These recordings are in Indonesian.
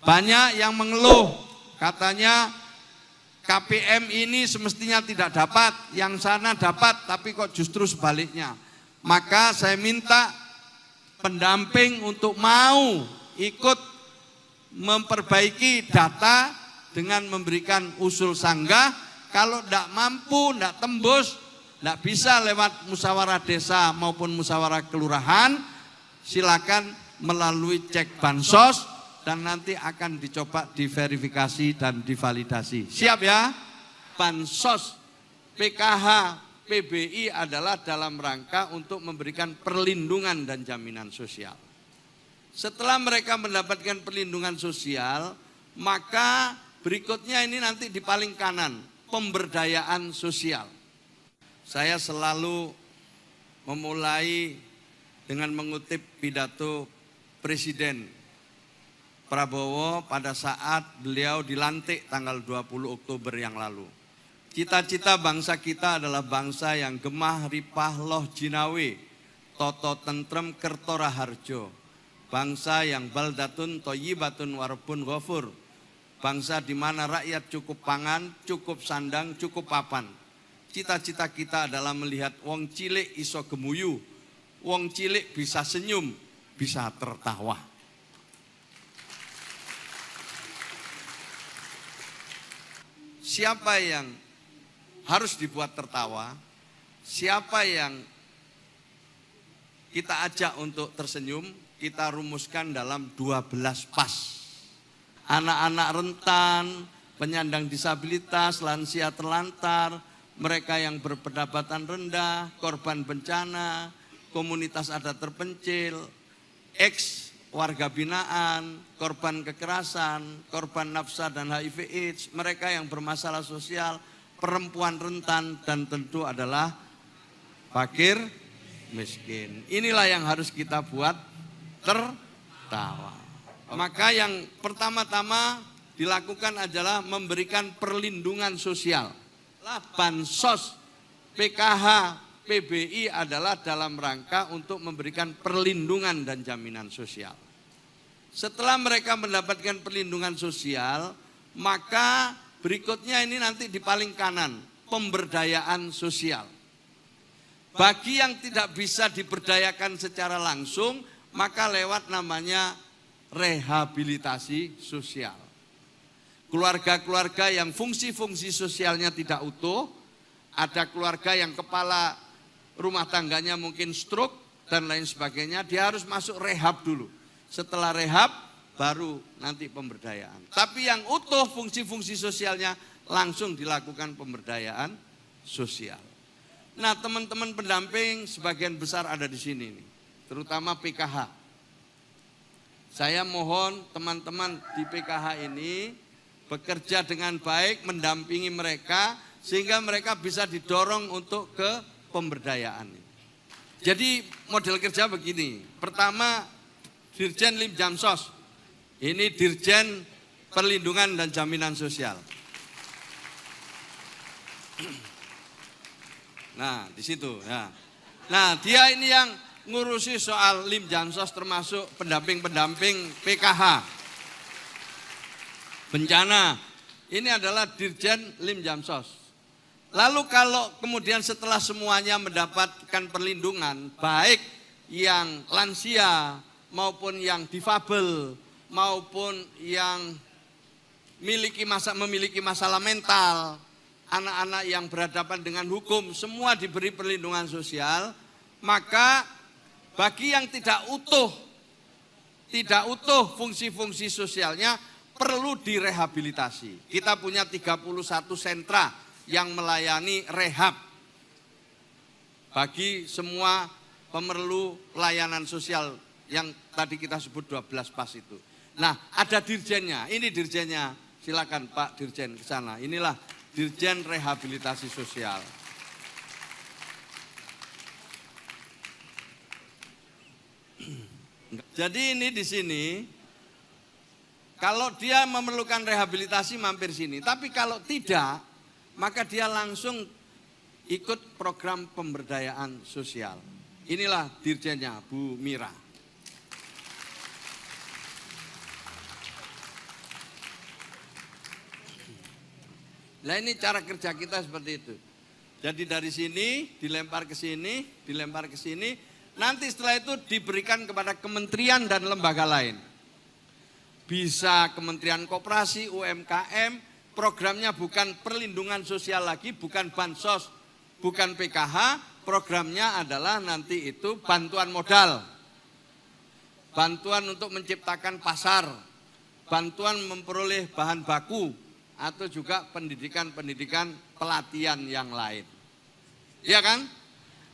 Banyak yang mengeluh, katanya KPM ini semestinya tidak dapat, yang sana dapat, tapi kok justru sebaliknya. Maka saya minta pendamping untuk mau ikut memperbaiki data dengan memberikan usul sanggah. Kalau tidak mampu, tidak tembus, tidak bisa lewat musyawarah desa maupun musyawarah kelurahan, silakan melalui cek bansos dan nanti akan dicoba diverifikasi dan divalidasi. Siap ya? Bansos PKH PBI adalah dalam rangka untuk memberikan perlindungan dan jaminan sosial. Setelah mereka mendapatkan perlindungan sosial, maka berikutnya ini nanti di paling kanan, pemberdayaan sosial. Saya selalu memulai dengan mengutip pidato Presiden Prabowo pada saat beliau dilantik tanggal 20 Oktober yang lalu. Cita-cita bangsa kita adalah bangsa yang gemah ripah loh jinawe, toto tentrem kertora harjo. Bangsa yang baldatun toyibatun warabun ghafur. Bangsa di mana rakyat cukup pangan, cukup sandang, cukup papan. Cita-cita kita adalah melihat wong cilik iso gemuyu, wong cilik bisa senyum, bisa tertawa. Siapa yang harus dibuat tertawa, siapa yang kita ajak untuk tersenyum, kita rumuskan dalam 12 pas. Anak-anak rentan, penyandang disabilitas, lansia terlantar, mereka yang berpendapatan rendah, korban bencana, komunitas adat terpencil, warga binaan, korban kekerasan, korban nafsa dan HIV/AIDS, mereka yang bermasalah sosial, perempuan rentan, dan tentu adalah fakir miskin. Inilah yang harus kita buat tertawa. Maka yang pertama-tama dilakukan adalah memberikan perlindungan sosial. Bansos PKH PBI adalah dalam rangka untuk memberikan perlindungan dan jaminan sosial. Setelah mereka mendapatkan perlindungan sosial, maka berikutnya ini nanti di paling kanan, pemberdayaan sosial. Bagi yang tidak bisa diberdayakan secara langsung, maka lewat namanya rehabilitasi sosial. Keluarga-keluarga yang fungsi-fungsi sosialnya tidak utuh, ada keluarga yang kepala rumah tangganya mungkin stroke dan lain sebagainya, dia harus masuk rehab dulu. Setelah rehab baru nanti pemberdayaan. Tapi yang utuh fungsi-fungsi sosialnya langsung dilakukan pemberdayaan sosial. Nah, teman-teman pendamping sebagian besar ada di sini nih, terutama PKH. Saya mohon teman-teman di PKH ini bekerja dengan baik, mendampingi mereka sehingga mereka bisa didorong untuk ke pemberdayaan. Jadi model kerja begini. Pertama, Dirjen Lim Jamsos. Ini Dirjen Perlindungan dan Jaminan Sosial. Nah, di situ ya. Nah, dia ini yang ngurusi soal Lim Jamsos, termasuk pendamping-pendamping PKH. Bencana. Ini adalah Dirjen Lim Jamsos. Lalu kalau kemudian setelah semuanya mendapatkan perlindungan, baik yang lansia maupun yang difabel maupun yang memiliki masalah mental, anak-anak yang berhadapan dengan hukum, semua diberi perlindungan sosial, maka bagi yang tidak utuh fungsi-fungsi sosialnya perlu direhabilitasi. Kita punya 31 sentra yang melayani rehab bagi semua pemerlu layanan sosial yang tadi kita sebut 12 pas itu. Nah, ada dirjennya, ini dirjennya, silakan Pak Dirjen ke sana. Inilah Dirjen Rehabilitasi Sosial. Jadi ini di sini, kalau dia memerlukan rehabilitasi mampir sini, tapi kalau tidak, maka dia langsung ikut program pemberdayaan sosial. Inilah dirjennya, Bu Mira. Nah ini cara kerja kita seperti itu. Jadi dari sini dilempar ke sini, dilempar ke sini. Nanti setelah itu diberikan kepada kementerian dan lembaga lain. Bisa Kementerian Koperasi, UMKM, programnya bukan perlindungan sosial lagi, bukan bansos, bukan PKH, programnya adalah nanti itu bantuan modal. Bantuan untuk menciptakan pasar, bantuan memperoleh bahan baku, atau juga pendidikan-pendidikan pelatihan yang lain. Iya kan?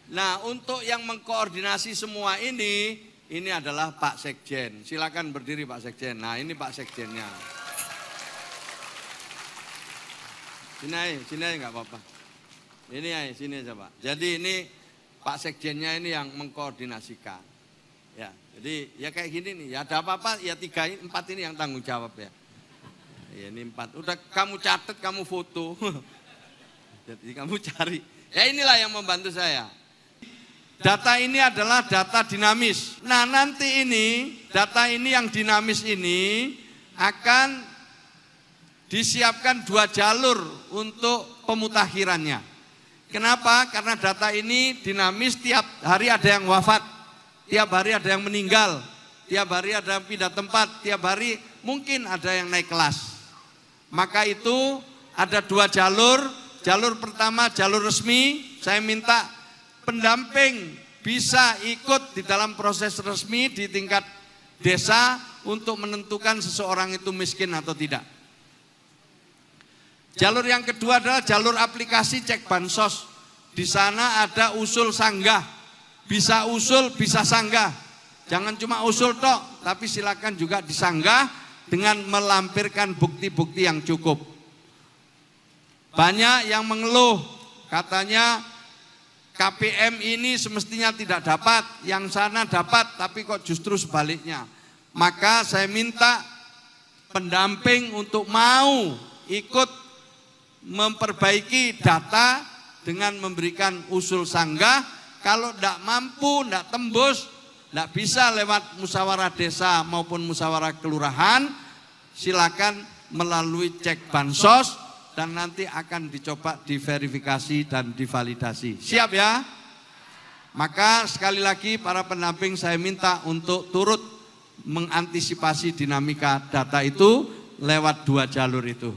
Nah, untuk yang mengkoordinasi semua ini adalah Pak Sekjen. Silakan berdiri Pak Sekjen. Nah, ini Pak Sekjennya. Sini aja nggak apa-apa. Ini aja, sini aja Pak. Jadi ini Pak Sekjennya ini yang mengkoordinasikan. Ya, jadi ya kayak gini nih. Ya ada apa-apa, ya 4 ini yang tanggung jawab ya. Ya ini 4. Udah kamu catat, kamu foto. Jadi kamu cari. Ya inilah yang membantu saya. Data ini adalah data dinamis. Nah nanti ini, data ini yang dinamis ini akan disiapkan 2 jalur untuk pemutakhirannya. Kenapa? Karena data ini dinamis, tiap hari ada yang wafat, tiap hari ada yang meninggal, tiap hari ada yang pindah tempat, tiap hari mungkin ada yang naik kelas. Maka itu ada 2 jalur. Jalur pertama jalur resmi, saya minta pendamping bisa ikut di dalam proses resmi di tingkat desa untuk menentukan seseorang itu miskin atau tidak. Jalur yang kedua adalah jalur aplikasi cek bansos. Di sana ada usul sanggah, bisa usul, bisa sanggah. Jangan cuma usul tok, tapi silakan juga disanggah dengan melampirkan bukti-bukti yang cukup. Banyak yang mengeluh, katanya KPM ini semestinya tidak dapat, yang sana dapat, tapi kok justru sebaliknya. Maka saya minta pendamping untuk mau ikut memperbaiki data dengan memberikan usul sanggah. Kalau tidak mampu, tidak tembus, tidak bisa lewat musyawarah desa maupun musyawarah kelurahan, silakan melalui cek bansos dan nanti akan dicoba diverifikasi dan divalidasi. Siap ya? Maka sekali lagi para pendamping saya minta untuk turut mengantisipasi dinamika data itu lewat 2 jalur itu.